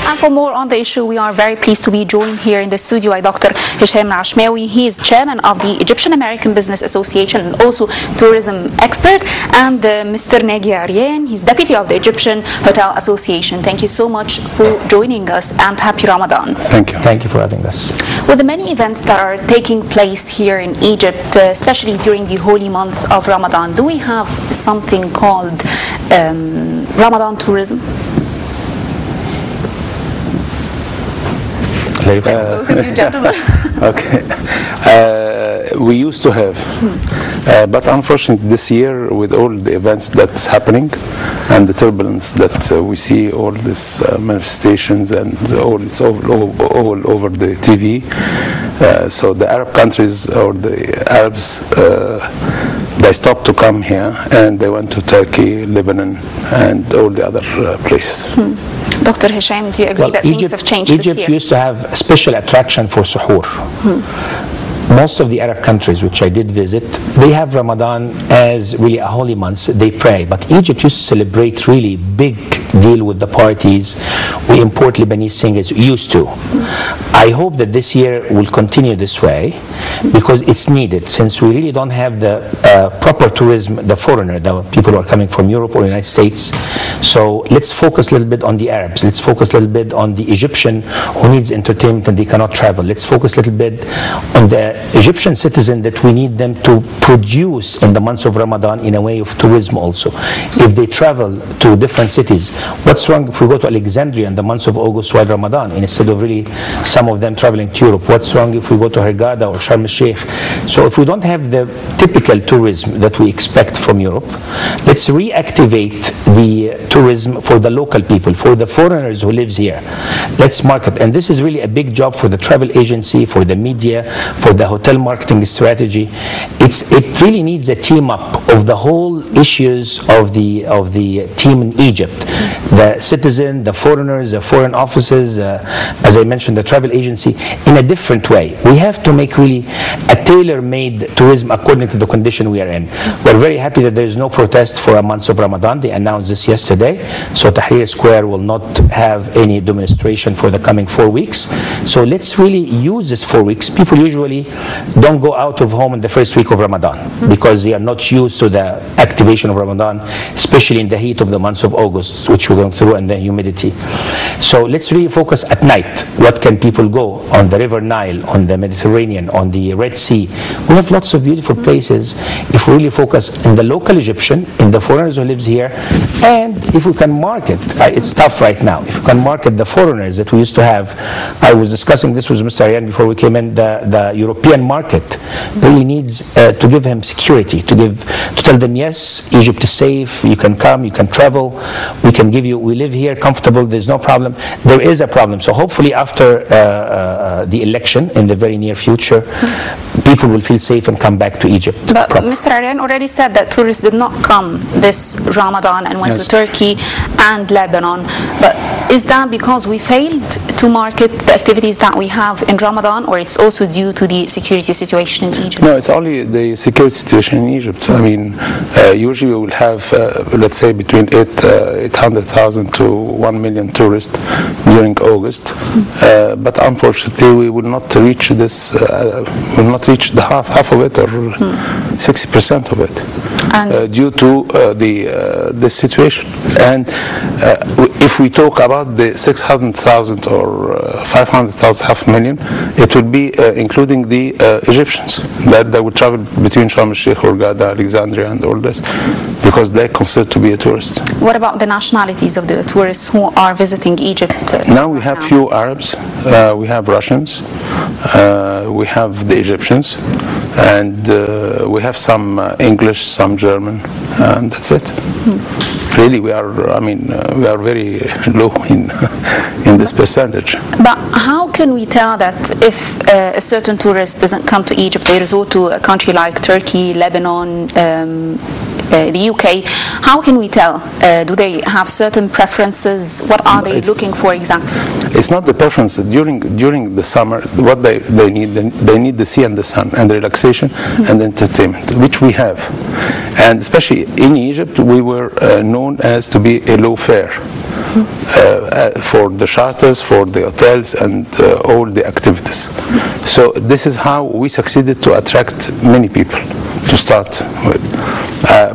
And for more on the issue, we are very pleased to be joined here in the studio by Dr. Hesham Ashmawy. He is chairman of the Egyptian American Business Association and also tourism expert, and Mr. Nagy Aryan, he's deputy of the Egyptian Hotel Association. Thank you so much for joining us, and happy Ramadan. Thank you. Thank you for having us. With the many events that are taking place here in Egypt, especially during the holy month of Ramadan, do we have something called Ramadan tourism? Both of you gentlemen. Okay. We used to have, but unfortunately this year, with all the events that's happening and the turbulence that we see, all these manifestations and it's all over the TV, so the Arab countries or the Arabs, they stopped to come here and they went to Turkey, Lebanon, and all the other places. Dr. Hesham, do you agree that things have changed this year? Egypt used to have special attraction for suhoor. Most of the Arab countries which I did visit, they have Ramadan as really a holy month. They pray. But Egypt used to celebrate really big deal with the parties. We import Lebanese singers, used to. I hope that this year will continue this way because it's needed, since we really don't have the proper tourism, the foreigner, the people who are coming from Europe or United States. So let's focus a little bit on the Arabs. Let's focus a little bit on the Egyptian who needs entertainment and they cannot travel. Let's focus a little bit on the Egyptian citizen that we need them to produce in the months of Ramadan in a way of tourism also. If they travel to different cities, what's wrong if we go to Alexandria in the months of August while Ramadan instead of really some of them traveling to Europe? What's wrong if we go to Hurghada or Sharm el-Sheikh? So if we don't have the typical tourism that we expect from Europe, let's reactivate the tourism for the local people, for the foreigners who lives here. Let's market, and this is really a big job for the travel agency, for the media, for the hotel marketing strategy. It really needs a team up of the whole issues of the team in Egypt, the citizen, the foreigners, the foreign offices, as I mentioned, the travel agency, in a different way. We have to make really a tailor-made tourism according to the condition we are in. We're very happy that there is no protest for a month of Ramadan. They announced this yesterday, so Tahrir Square will not have any demonstration for the coming 4 weeks. So let's really use this 4 weeks. People usually don't go out of home in the first week of Ramadan because they are not used to the activation of Ramadan, especially in the heat of the months of August, which we're going through, and the humidity. So let's really focus at night. What can people go on the River Nile, on the Mediterranean, on the Red Sea? We have lots of beautiful places if we really focus in the local Egyptian, in the foreigners who lives here, and if we can market, it's tough right now, if we can market the foreigners that we used to have. I was discussing this with Mr. Aryan before we came in. The European market really needs to give him security, to tell them, yes, Egypt is safe, you can come, you can travel, we live here comfortable, there's no problem. There is a problem, so hopefully after the election in the very near future, people will feel safe and come back to Egypt. But Mr. Aryan already said that tourists did not come this Ramadan and went to Turkey and Lebanon. But is that because we failed to market the activities that we have in Ramadan, or it's also due to the security situation in Egypt? No, it's only the security situation in Egypt. I mean, usually we will have, let's say, between 800,000 to 1 million tourists during August. But unfortunately, we will not reach this. Will not reach the half of it, or 60% of it, due to the situation. And if we talk about the 600,000 or 500,000, half million, it would be including the Egyptians that would travel between Sharm el-Sheikh, Hurghada, Alexandria, and all this, because they're considered to be a tourist. What about the nationalities of the tourists who are visiting Egypt? Now we have few Arabs, we have Russians, we have the Egyptians, and we have some English, some German, and that's it. Really, we are very low in this percentage. But how can we tell that if a certain tourist doesn't come to Egypt, they resort to a country like Turkey, Lebanon, the UK, how can we tell? Do they have certain preferences? What are they looking for exactly? It's not the preference. During the summer, what they need the sea and the sun and the relaxation and the entertainment, which we have. And especially in Egypt, we were known as to be a low fare. for the charters, for the hotels, and all the activities. So this is how we succeeded to attract many people to start with.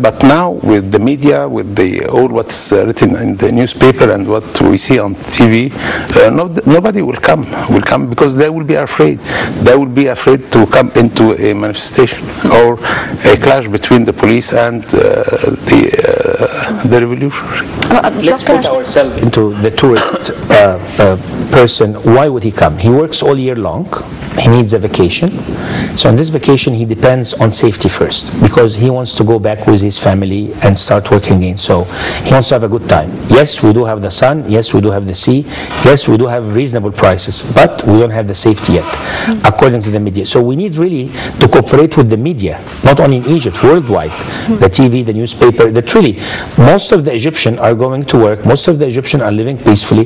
But now with the media, with all what's written in the newspaper and what we see on TV, nobody will come because they will be afraid. They will be afraid to come into a manifestation or a clash between the police and the revolutionary. Let's put ourselves into the tourist person. Why would he come? He works all year long. He needs a vacation. So on this vacation, he depends on safety first because he wants to go back with his family and start working again. So he wants to have a good time. Yes, we do have the sun. Yes, we do have the sea. Yes, we do have reasonable prices, but we don't have the safety yet, according to the media. So we need really to cooperate with the media, not only in Egypt, worldwide. The TV, the newspaper, that really, most of the Egyptians are going to work. Most of the Egyptians are living peacefully.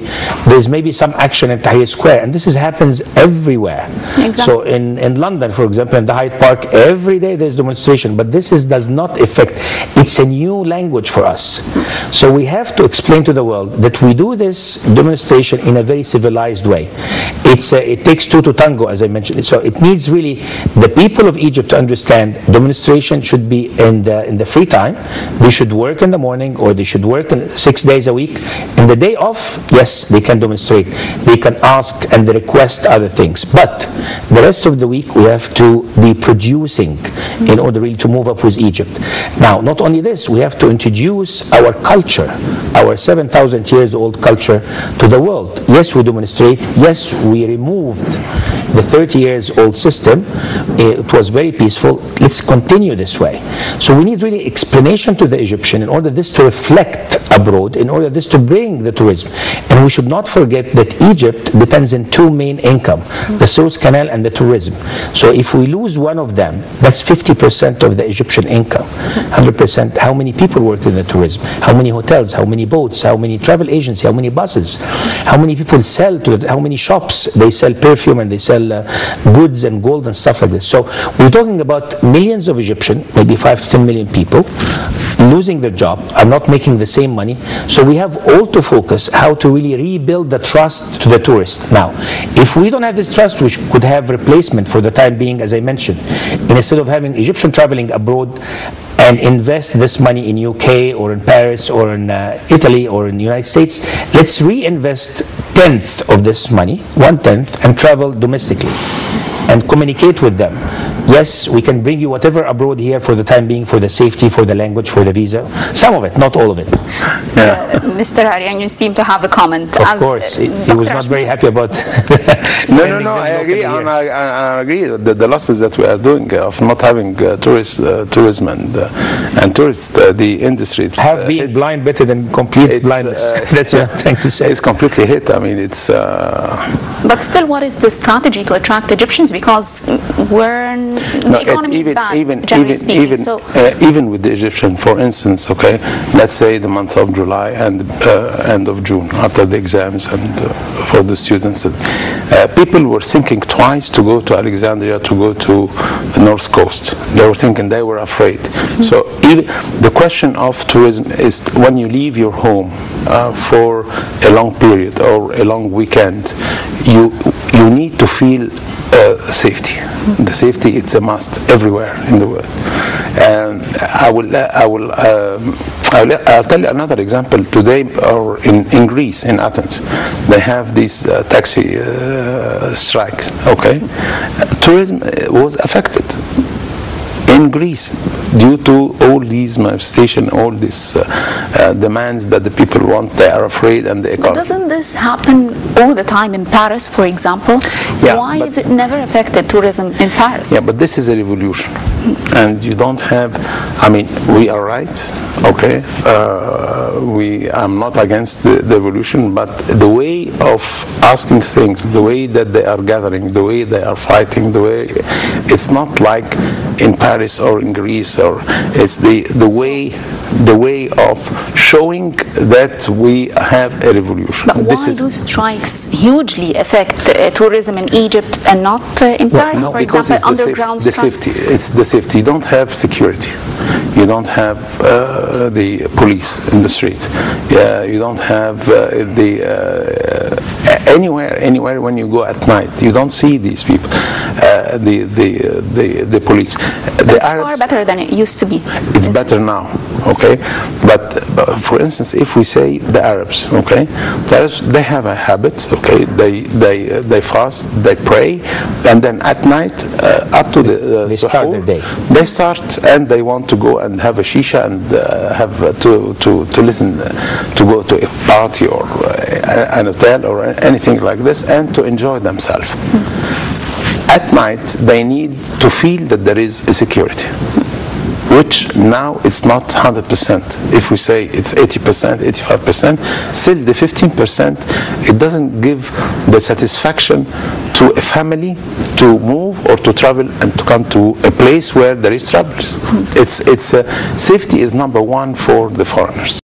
There's maybe some action at Tahrir Square, and this happens everywhere. Exactly. So in London, for example, in the Hyde Park, every day there's demonstration, but this does not affect. It's a new language for us. So we have to explain to the world that we do this demonstration in a very civilized way. It takes two to tango, as I mentioned. So it needs really the people of Egypt to understand demonstration should be in the free time. They should work in the morning, or they should work 6 days a week. And the day off, yes, they can demonstrate. They can ask and request other things. But the rest of the week we have to be producing in order really to move up with Egypt. Now, not only this, we have to introduce our culture, our 7,000 years old culture to the world. Yes, we demonstrate. Yes, we removed the 30 years old system. It was very peaceful. Let's continue this way. So we need really explanation to the Egyptian in order this to reflect abroad, in order this to bring the tourism. And we should not forget that Egypt depends on two main income, the Suez Canal and the tourism. So if we lose one of them, that's 50% of the Egyptian income. 100%, how many people work in the tourism? How many hotels? How many boats? How many travel agencies? How many buses? How many people sell to it? How many shops? They sell perfume and they sell goods and gold and stuff like this. So we're talking about millions of Egyptians, maybe 5 to 10 million people, losing their job, are not making the same money. So we have all to focus how to really rebuild the trust to the tourist. Now, if we don't have this trust, we could have replacement for the time being, as I mentioned. Instead of having Egyptian traveling abroad and invest this money in UK or in Paris or in Italy or in the United States, let's reinvest 1/10 of this money, 1/10, and travel domestically and communicate with them. Yes, we can bring you whatever abroad here for the time being, for the safety, for the language, for the visa. Some of it, not all of it. Mr. Arian, you seem to have a comment. Of course, he was not very happy about. No, I agree. I agree that the losses that we are doing of not having tourism and tourists, the industry. Have been blind better than complete blindness. That's what I'm trying to say. It's completely hit. I mean, it's. But still, what is the strategy to attract Egyptians? Because the economy is bad, generally speaking. Even with the Egyptian, for instance, okay, let's say the month of July and end of June, after the exams and for the students, people were thinking twice to go to Alexandria, to go to the North Coast. They were thinking, they were afraid. So even the question of tourism is when you leave your home for a long period or a long weekend, you need to feel safety. The safety, it's a must everywhere in the world. And I'll tell you another example. Today, or in Greece, in Athens, they have these taxi strikes. Okay, tourism was affected in Greece due to all these manifestations, all these demands that the people want. They are afraid, and the economy. Doesn't this happen all the time in Paris, for example? Yeah, why is it never affected tourism in Paris? Yeah, but this is a revolution, and you don't have. I mean, we are right. Okay, I'm not against the revolution, but the way of asking things, the way that they are gathering, the way they are fighting, the way it's not like in Paris or in Greece, or it's the way of showing that we have a revolution. But why do strikes hugely affect tourism in Egypt and not in Paris, for example, underground strikes? It's the safety. You don't have security. you don't have the police in the street. You don't have anywhere when you go at night, you don't see these people, the police. It's far better than it used to be. It's better now, okay? But for instance, if we say the Arabs, okay, the Arabs, they have a habit, okay? They fast, they pray, and then at night, up to the they start their day. They start and they want to go and have a shisha and have to listen, to go to a party or an hotel or anything like this, and to enjoy themselves. At night, they need to feel that there is a security, which now it's not 100%. If we say it's 80%, 85%, still the 15%, it doesn't give the satisfaction to a family to move or to travel and to come to a place where there is trouble. Safety is number one for the foreigners.